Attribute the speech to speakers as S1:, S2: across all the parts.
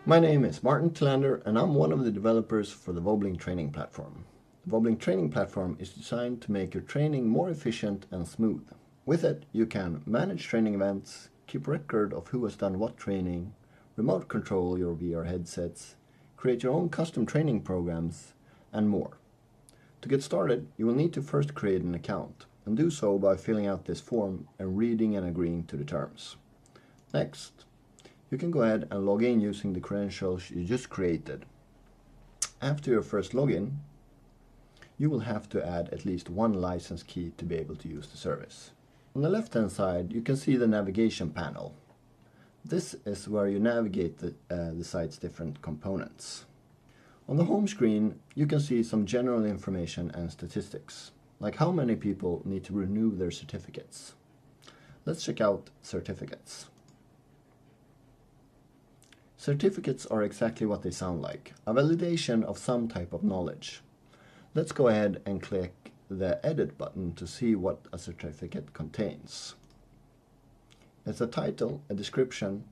S1: My name is Martin Tillander and I'm one of the developers for the Vobling Training Platform. The Vobling Training Platform is designed to make your training more efficient and smooth. With it, you can manage training events, keep record of who has done what training, remote control your VR headsets, create your own custom training programs, and more. To get started, you will need to first create an account, and do so by filling out this form and reading and agreeing to the terms. Next, you can go ahead and log in using the credentials you just created. After your first login, you will have to add at least one license key to be able to use the service. On the left-hand side, you can see the navigation panel. This is where you navigate the site's different components. On the home screen, you can see some general information and statistics, like how many people need to renew their certificates. Let's check out certificates. Certificates are exactly what they sound like, a validation of some type of knowledge. Let's go ahead and click the Edit button to see what a certificate contains. It's a title, a description,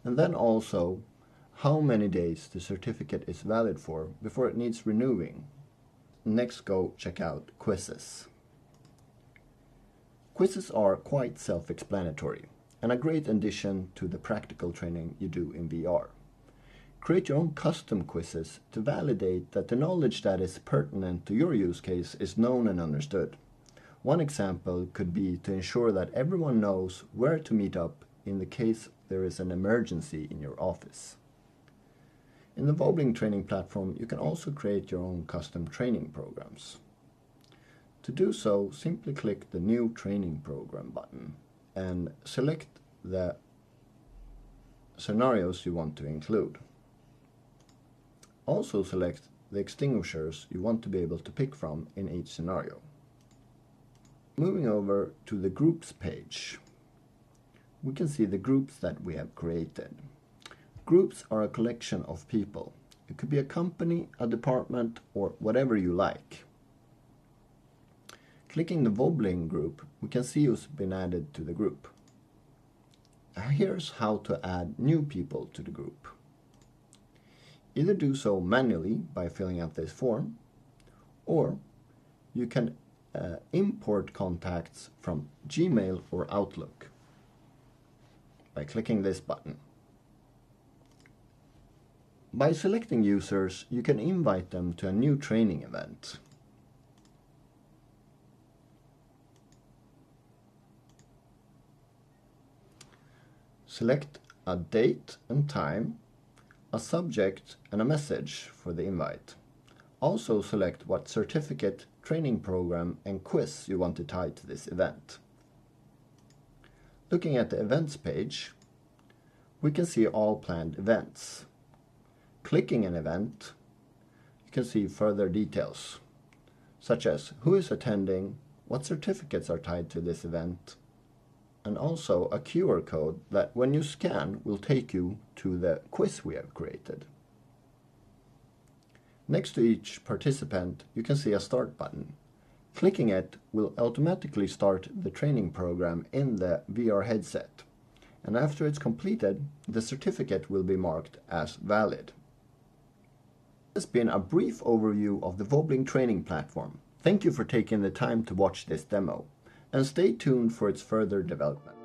S1: and then also how many days the certificate is valid for before it needs renewing. Next, go check out quizzes. Quizzes are quite self-explanatory and a great addition to the practical training you do in VR. Create your own custom quizzes to validate that the knowledge that is pertinent to your use case is known and understood. One example could be to ensure that everyone knows where to meet up in the case there is an emergency in your office. In the Vobling Training Platform, you can also create your own custom training programs. To do so, simply click the New Training Program button and select the scenarios you want to include. Also select the extinguishers you want to be able to pick from in each scenario. Moving over to the Groups page, we can see the groups that we have created. Groups are a collection of people. It could be a company, a department, or whatever you like. Clicking the Vobling group, we can see who's been added to the group. Here's how to add new people to the group. Either do so manually by filling out this form, or you can import contacts from Gmail or Outlook by clicking this button. By selecting users, you can invite them to a new training event. Select a date and time, a subject and a message for the invite. Also select what certificate, training program and quiz you want to tie to this event. Looking at the events page, we can see all planned events. Clicking an event, you can see further details, such as who is attending, what certificates are tied to this event, and also a QR code that when you scan will take you to the quiz we have created. Next to each participant, you can see a Start button. Clicking it will automatically start the training program in the VR headset, and after it's completed, the certificate will be marked as valid. This has been a brief overview of the Vobling Training Platform. Thank you for taking the time to watch this demo, and stay tuned for its further development.